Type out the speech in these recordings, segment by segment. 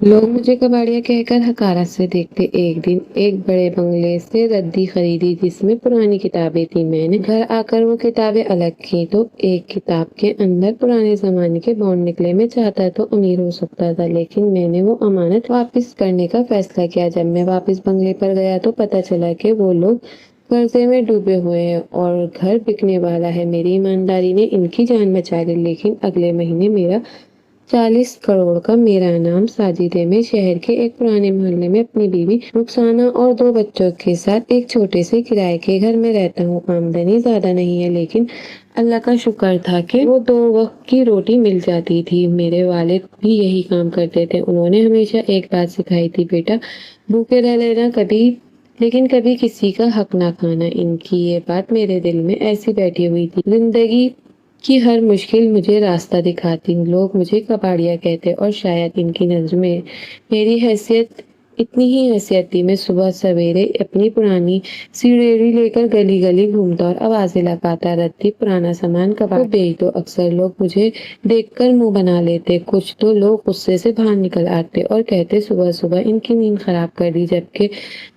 लोग मुझे कबाड़िया कहकर हकारत से देखते। एक दिन एक बड़े बंगले से रद्दी खरीदी जिसमें पुरानी किताबें थी। मैंने घर आकर वो किताबें अलग की तो एक किताब के अंदर पुराने जमाने के बॉन्ड निकले। मैं चाहता तो अमीर हो सकता था, लेकिन मैंने वो अमानत वापस करने का फैसला किया। जब मैं वापस बंगले पर गया तो पता चला कि वो लोग कर्जे में डूबे हुए हैं और घर बिकने वाला है। मेरी ईमानदारी ने इनकी जान बचा ली, लेकिन अगले महीने मेरा 40 करोड़ का मेरा नाम साजिदे में शहर के एक पुराने मोहल्ले में अपनी बीवी रुखसाना और 2 बच्चों के साथ एक छोटे से किराए के घर में रहता हूँ। आमदनी ज्यादा नहीं है, लेकिन अल्लाह का शुक्र था कि वो 2 वक्त की रोटी मिल जाती थी। मेरे वालिद भी यही काम करते थे। उन्होंने हमेशा एक बात सिखाई थी, बेटा भूखे रह लेना कभी, लेकिन कभी किसी का हक ना खाना। इनकी ये बात मेरे दिल में ऐसी बैठी हुई थी। जिंदगी कि हर मुश्किल मुझे रास्ता दिखाती। लोग मुझे कबाड़िया कहते और शायद इनकी नज़र में मेरी हैसियत इतनी ही हैसियत थी। मैं सुबह सवेरे अपनी पुरानी सी रेहड़ी लेकर गली गली घूमता और आवाजें लगाता। रत्ती पुराना सामान कबाड़ बेच दो। अक्सर लोग मुझे देखकर मुंह बना लेते। कुछ तो लोग गुस्से से बाहर निकल आते और कहते सुबह सुबह इनकी नींद खराब कर दी, जबकि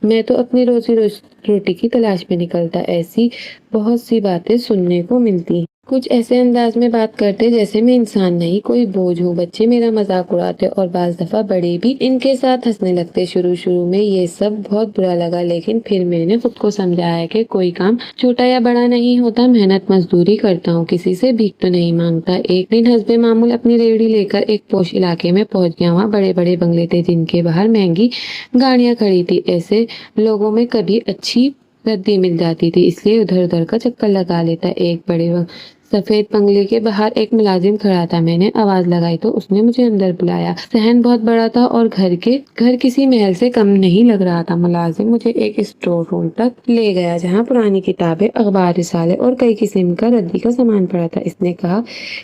मैं तो अपनी रोटी की तलाश में निकलता। ऐसी बहुत सी बातें सुनने को मिलती। कुछ ऐसे अंदाज में बात करते जैसे मैं इंसान नहीं कोई बोझ हूँ। बच्चे मेरा मजाक उड़ाते और बाज दफा बड़े भी इनके साथ हंसने लगते। शुरू शुरू में ये सब बहुत बुरा लगा, लेकिन फिर मैंने खुद को समझाया कि कोई काम छोटा या बड़ा नहीं होता। मेहनत मजदूरी करता हूँ, किसी से भीख तो नहीं मांगता। एक दिन हस्बे मामूल अपनी रेहड़ी लेकर एक पोश इलाके में पहुंच गया। वहाँ बड़े बड़े बंगले थे जिनके बाहर महंगी गाड़ियां खड़ी थी। ऐसे लोगों में कभी अच्छी रद्दी मिल जाती थी, इसलिए उधर उधर का चक्कर लगा लेता। एक बड़े सफेद बंगले के बाहर एक मुलाजिम खड़ा था। मैंने आवाज लगाई तो उसने मुझे अंदर बुलाया। सहन बहुत बड़ा था और घर किसी महल से कम नहीं लग रहा था। मुलाजिम मुझे एक स्टोर रूम तक ले गया जहाँ पुरानी किताबें, अखबार, रिसाले और कई किस्म का रद्दी का सामान पड़ा था। इसने कहा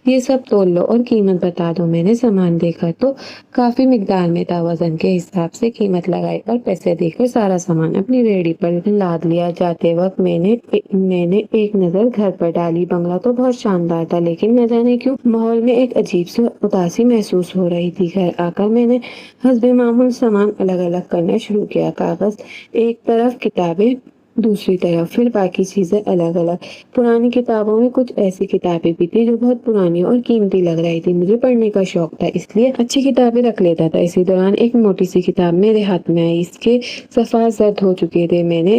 ये सब तोल लो और कीमत बता दो। मैंने सामान देखा तो काफी मिकदार में था। वजन के हिसाब से कीमत लगाई और पैसे देकर सारा सामान अपनी रेहड़ी पर लाद लिया। जाते वक्त मैंने एक नजर घर पर डाली। बंगला तो बहुत शानदार था, लेकिन न जाने क्यों माहौल में एक अजीब सी उदासी महसूस हो रही थी। घर आकर मैंने हस्बे मामूल सामान अलग अलग करना शुरू किया। कागज एक तरफ, किताबें दूसरी तरफ, फिर बाकी चीजें अलग अलग। पुरानी किताबों में कुछ ऐसी किताबें भी थी जो बहुत पुरानी और कीमती लग रही थी। मुझे पढ़ने का शौक था, इसलिए अच्छी किताबें रख लेता था। इसी दौरान एक मोटी सी किताब मेरे हाथ में आई। इसके सफ़ा जर्द हो चुके थे। मैंने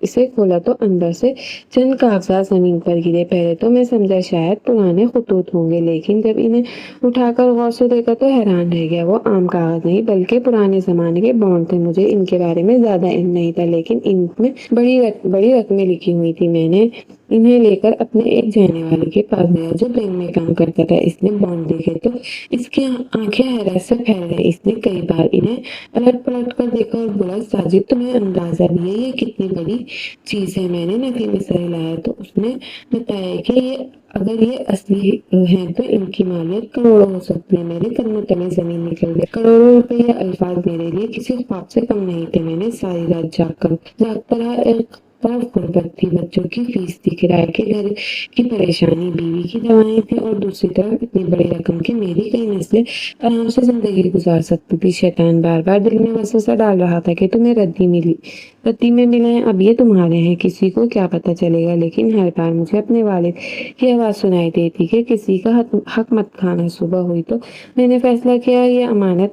इसे खोला तो अंदर से चंद कागजात जमीन पर गिरे। पहले तो मैं समझा शायद पुराने खतूत होंगे, लेकिन जब इन्हें उठाकर गौर से देखा तो हैरान रह गया। वो आम कागज नहीं बल्कि पुराने जमाने के बॉन्ड थे। मुझे इनके बारे में ज्यादा इल्म नहीं था, लेकिन इनमें बड़ी रकमें लिखी हुई थी। मैंने इन्हें लेकर अपने एक जानने वाले के पास गया जो बैंक में काम करता था। इसने बॉन्ड देखे तो इसकी आंखें हैरत से फैल गई। इसने कई बार इन्हें अलट पलट कर देखा और बोला, साजिद तुम्हें अंदाजा भी है ये कितनी बड़ी चीज है। मैंने नफी में सर हिलाया तो उसने बताया कि अगर ये असली है तो इनकी मालियत करोड़ों हो सकती है। मेरे कदमों तले जमीन निकल गई। करोड़ों रुपए ये अल्फाज मेरे लिए किसी ख्वाब से कम नहीं थे। मैंने सारी रात जागता रहा। एक तरफ गुर्बत थी, बच्चों की फीस थी, किराए के घर की परेशानी, बीवी की दवाएं थी, और दूसरी तरफ इतनी बड़ी रकम की मेरी कई नस्लें आराम से जिंदगी गुजार सकती थी। शैतान बार बार दिल में वसवसा डाल रहा था कि तुम्हें रद्दी में मिले हैं, अब ये तुम्हारे हैं, किसी को क्या पता चलेगा। लेकिन हर बार मुझे अपने वालिद की आवाज सुनाई देती कि किसी का हक मत खाना। सुबह हुई तो मैंने फैसला किया ये अमानत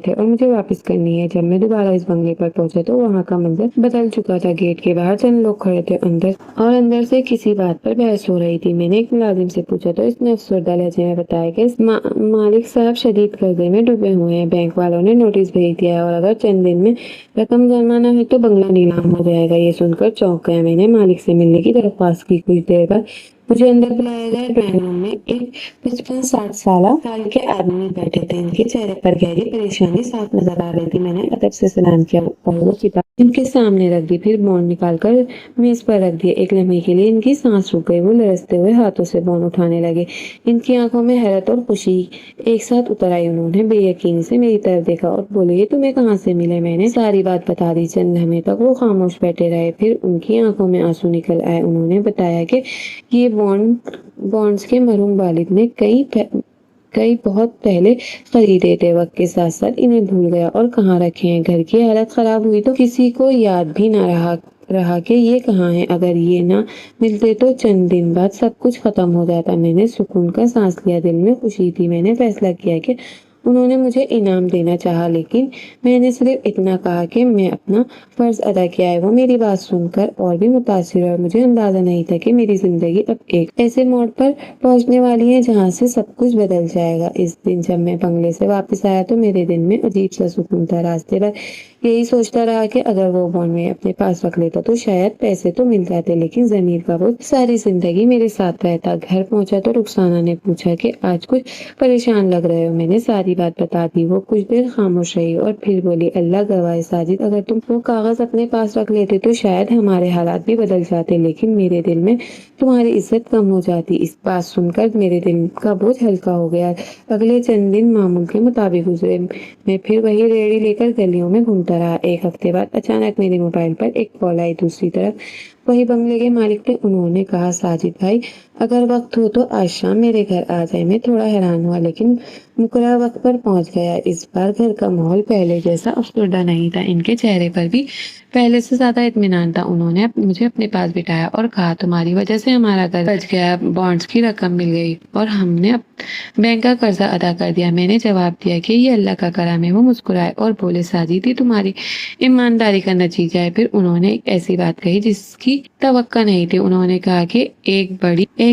है और मुझे वापस करनी है। जब मैं दोबारा इस बंगले पर पहुंचा तो वहाँ का मंजर बदल चुका था। गेट के बाहर चंद लोग खड़े थे, अंदर से किसी बात पर बहस हो रही थी। मैंने एक मुलाजिम से पूछा तो इसने अफसरदा लहजे में बताया कि मालिक साहब शदीद कर्जे में डूबे हुए हैं। बैंक वालों ने नोटिस भेज दिया है और अगर चंद दिन में रकम जमा न हुई तो बंगला नीलाम हो जाएगा। ये सुनकर चौंक गया। मैंने मालिक से मिलने की दरख्वास्त की। कुछ देर बाद मुझे अंदर बुलाया गया। ड्राइंग रूम में एक 55-60 साल के आदमी बैठे थे। इनके चेहरे पर गहरी परेशानी साफ नजर आ रही थी। मैंने अदब से सलाम किया और वो किताब इनके सामने रख दी, फिर बॉन्ड निकालकर मेज पर रख दिया। एक लम्हे के लिए इनकी सांस रुक गई। वो लरजते हुए हाथों से बॉन्ड उठाने लगे। इनकी आंखों में हैरत और खुशी एक साथ उतर आई। उन्होंने बेयकीनी से मेरी तरफ देखा और बोले, ये तुम्हें कहाँ से मिले? मैंने सारी बात बता दी। चंद लम्हे तक वो खामोश बैठे रहे, फिर उनकी आंखों में आंसू निकल आए। उन्होंने बताया कि ये बॉन्ड्स के मरहूम वालिद ने कई बहुत पहले खरीदे थे। वक्त के साथ साथ इन्हें भूल गया और कहाँ रखे हैं। घर की हालत खराब हुई तो किसी को याद भी ना रहा कि ये कहाँ है। अगर ये ना मिलते तो चंद दिन बाद सब कुछ खत्म हो जाता। मैंने सुकून का सांस लिया। दिल में खुशी थी। मैंने फैसला किया कि उन्होंने मुझे इनाम देना चाहा, लेकिन मैंने सिर्फ इतना कहा कि मैं अपना फर्ज अदा किया है। वो मेरी बात सुनकर और भी मुतासिर हुआ। मुझे अंदाजा नहीं था कि मेरी जिंदगी अब एक ऐसे मोड़ पर पहुंचने वाली है जहां से सब कुछ बदल जाएगा। इस दिन जब मैं बंगले से वापस आया तो मेरे दिल में अजीब सा सुकून था। रास्ते भर यही सोचता रहा कि अगर वो बॉन्ड में अपने पास रख लेता तो शायद पैसे तो मिल जाते, लेकिन जमीर का बोझ सारी जिंदगी मेरे साथ रहता। घर पहुंचा तो रुखसाना ने पूछा कि आज कुछ परेशान लग रहे हो। मैंने सारी बात बता दी। वो कुछ देर खामोश रही और फिर बोली, अल्लाह गवाह है साजिद, अगर तुम वो कागज अपने पास रख लेते तो शायद हमारे हालात भी बदल जाते, लेकिन मेरे दिल में तुम्हारी इज्जत कम हो जाती। इस बात सुनकर मेरे दिल का बोझ हल्का हो गया। अगले चंद दिन मामूल के मुताबिक गुजरे। मैं फिर वही रेडी लेकर गलियों में घूमता रहा। एक हफ्ते बाद अचानक मेरे मोबाइल पर एक कॉल आई। दूसरी तरफ वही बंगले के मालिक थे। उन्होंने कहा, साजिद भाई, अगर वक्त हो तो आज शाम मेरे घर आ जाए। मैं थोड़ा हैरान हुआ, लेकिन मुकर्रर वक्त पर पहुंच गया। इस बार घर का माहौल पहले जैसा अफसरदा नहीं था। इनके चेहरे पर भी पहले से ज्यादा इत्मीनान था। उन्होंने मुझे अपने पास बिठाया और कहा, तुम्हारी वजह से हमारा घर बच गया, बॉन्ड्स की रकम मिल गई और हमने बैंक का कर्जा अदा कर दिया। मैंने जवाब दिया कि ये अल्लाह का करम है। वो मुस्कुराए और बोले, साजिद, ये तुम्हारी ईमानदारी का नतीजा है। फिर उन्होंने एक ऐसी बात कही जिसकी तवक्का नहीं थी। उन्होंने कहा कि एक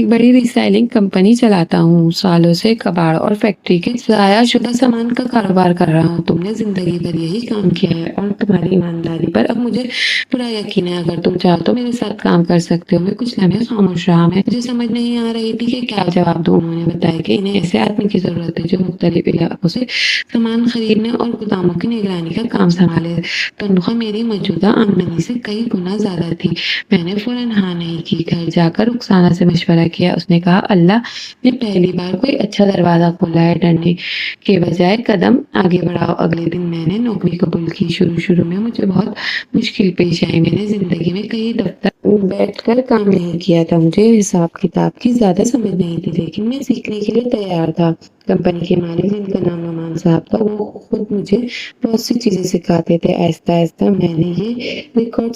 बड़ी रिसाइलिंग कंपनी चलाता हूँ। सालों से कबाड़ और फैक्ट्री के जाया शुदा सामान का कारोबार कर रहा हूँ। तुमने जिंदगी भर यही काम किया है और तुम्हारी ईमानदारी पर अब मुझे पूरा यकीन है। अगर तुम चाहो तो मेरे साथ काम कर सकते हो। मैं कुछ लम्हे खामोश रहा। मुझे समझ नहीं आ रही थी कि क्या जवाब दूं। उन्होंने बताया कि इन्हें ऐसे आदमी की जरूरत है जो मुख्तलिफ इलाकों से सामान खरीदने और गोदामों की निगरानी का काम संभाले। तनख्वाह मेरी मौजूदा आमदनी से कई गुना ज्यादा थी। मैंने फौरन हाँ नहीं की। घर जाकर रुखसाना से मशवरा किया। उसने कहा, अल्लाह ने पहली बार कोई अच्छा दरवाजा खोला है। डरने के बजाय कदम आगे बढ़ाओ। अगले दिन मैंने नौकरी कबूल की। शुरू में मुझे बहुत मुश्किल पेश आई। मैंने जिंदगी में कई दफ्तर बैठकर काम नहीं किया था। मुझे हिसाब किताब की ज्यादा समझ नहीं थी, लेकिन मैं सीखने के लिए तैयार था। कंपनी के मालिक, जिनका नाम नमान साहब था, वो खुद मुझे बहुत सी चीजें सिखाते थे। आहिस्ता आहिस्ता मैंने ये रिकॉर्ड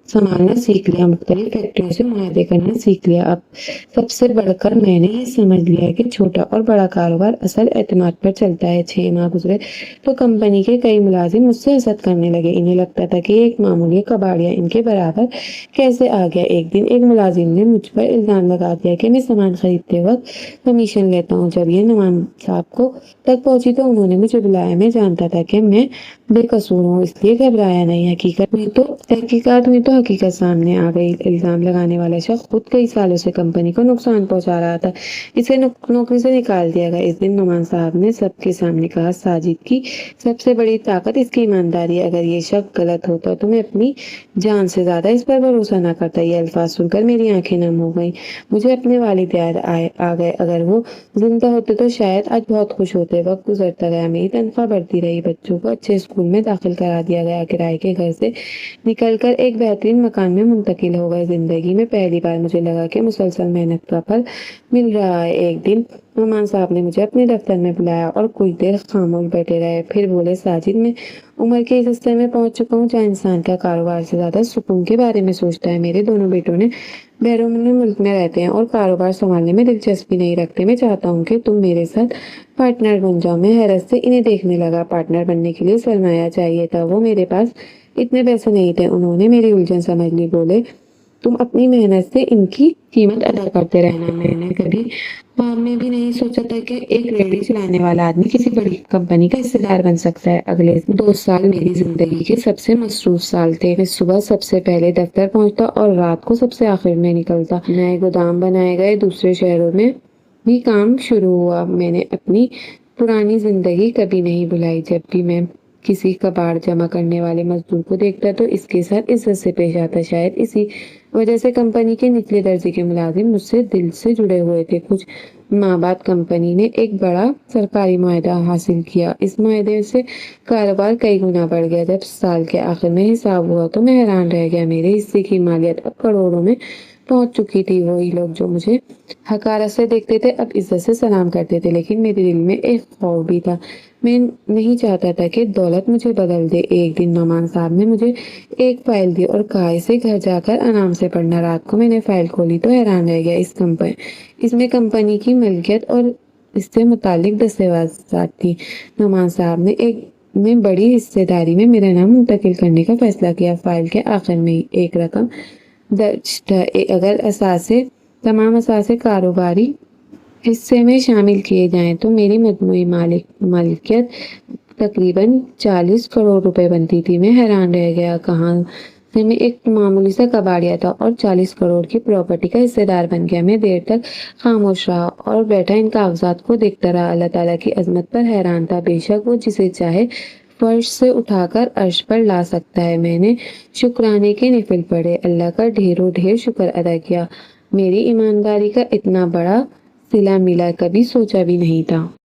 संभालना सीख लिया। मुख्तलिफ फैक्ट्रियों से मुआहदे करना सीख लिया। अब सबसे बढ़कर मैंने ये समझ लिया कि छोटा और बड़ा कारोबार असल एतमाद पर चलता है। 6 माह गुजरे तो कंपनी के कई मुलाजिम मुझसे हसद करने लगे। इन्हें लगता था कि एक मामूली कबाड़िया इनके बराबर कैसे आ गया। एक दिन एक मुलाजिम ने मुझ पर इल्जाम लगा दिया कि मैं सामान खरीदते वक्त कमीशन लेता हूँ। जब ये नमान साहब को तक पहुंची तो उन्होंने मुझे बुलाया। मैं जानता था कि मैं बेकसूर हूँ, इसलिए घबराया नहीं। तहकीकात हुई तो हकीकत सामने आ गई। इल्जाम लगाने वाला शख्स खुद कई सालों से कंपनी को नुकसान पहुंचा रहा था। इसे नौकरी से निकाल दिया गया। इस दिन नुमान साहब ने सबके सामने कहा, साजिद की सबसे बड़ी ताकत इसकी ईमानदारी है। अगर ये शख्स गलत होता तो मैं अपनी जान से ज्यादा इस पर भरोसा न करता। ये अल्फाज सुनकर मेरी आंखें नम हो गईं। मुझे अपने वालिद याद आ गए। अगर वो जिंदा होते तो शायद आज बहुत खुश होते। वक्त गुजरता गया। मेरी तनख्वाह बढ़ती रही। बच्चों को अच्छे स्कूल में दाखिल करा दिया गया। किराए के घर से निकलकर एक बेहतरीन मकान में मुंतकिल हो गए। जिंदगी में पहली बार मुझे लगा कि मुसलसल मेहनत का फल मिल रहा है। एक दिन नुमान साहब ने मुझे अपने दफ्तर में बुलाया और कुछ देर खामोश बैठे रहे। फिर बोले, साजिद, मैं उम्र के इस हिस्से में पहुंच चुका हूँ जहाँ इंसान का कारोबार से ज्यादा सुकून के बारे में सोचता है। मेरे दोनों बेटों ने बैरून मुल्क में रहते हैं और कारोबार संभालने में दिलचस्पी नहीं रखते। मैं चाहता हूँ कि तुम मेरे साथ पार्टनर बन जाओ। मैं हैरत से इन्हें देखने लगा। पार्टनर बनने के लिए सरमाया चाहिए था। वो मेरे पास इतने पैसे नहीं थे। उन्होंने मेरी उलझन समझ ली। बोले, तुम अपनी मेहनत से इनकी कीमत अदा करते रहना। मैंने कभी ख्वाब में भी नहीं सोचा था कि एक रेडी चलाने वाला आदमी किसी बड़ी कंपनी का हिस्सेदार बन सकता है। अगले 2 साल मेरी जिंदगी के सबसे मसरूफ साल थे। मैं सुबह सबसे पहले दफ्तर पहुंचता और रात को सबसे आखिर में निकलता। नए गोदाम बनाए गए। दूसरे शहरों में भी काम शुरू हुआ। मैंने अपनी पुरानी जिंदगी कभी नहीं भुलाई। जब भी मैं किसी कबाड़ जमा करने वाले मजदूर को देखता तो इसके साथ इज्जत से पेश आता। शायद इसी वजह से कंपनी के निचले दर्जे के मुलाजिम मुझसे दिल से जुड़े हुए थे। कुछ माह बाद कंपनी ने एक बड़ा सरकारी मुआहदा हासिल किया। इस मुआहदे से कारोबार कई गुना बढ़ गया। जब साल के आखिर में हिसाब हुआ तो मैं हैरान रह गया। मेरे हिस्से की मालियत अब करोड़ों में पहुंच चुकी थी। वही लोग जो मुझे हकारत से देखते थे अब इज्जत से सलाम करते थे, लेकिन मेरे दिल में एक खौफ भी था। मैं नहीं चाहता था कि दौलत मुझे बदल दे। एक दिन नौमान साहब ने मुझे एक फाइल दी और कहा इसे घर जाकर आराम से पढ़ना। रात को मैंने फाइल खोली तो हैरान रह गया। इसमें कंपनी की मिल्कियत और इससे मुतालिक दस्तावेज़ात थी। नौमान साहब ने बड़ी हिस्सेदारी में मेरा नाम मुंतकिल करने का फैसला किया। फाइल के आखिर में एक रकम दर्ज था। अगर तमाम असासे कारोबारी हिस्से में शामिल किए जाएं तो मेरी मजमूई मालिकियत तकरीबन 40 करोड़ रुपए बनती थी। मैं हैरान रह गया, कहाँ से मैं एक मामूली सा कबाड़िया था और 40 करोड़ की प्रॉपर्टी का हिस्सेदार बन गया। मैं देर तक खामोश रहा और बैठा इन कागजात को देखता रहा। अल्लाह ताला की अजमत पर हैरान था। बेशक वो जिसे चाहे फर्श से उठाकर अर्श पर ला सकता है। मैंने शुक्राने के निफिल पढ़े, अल्लाह का ढेरों ढेर शुक्र अदा किया। मेरी ईमानदारी का इतना बड़ा सिला मिला कभी सोचा भी नहीं था।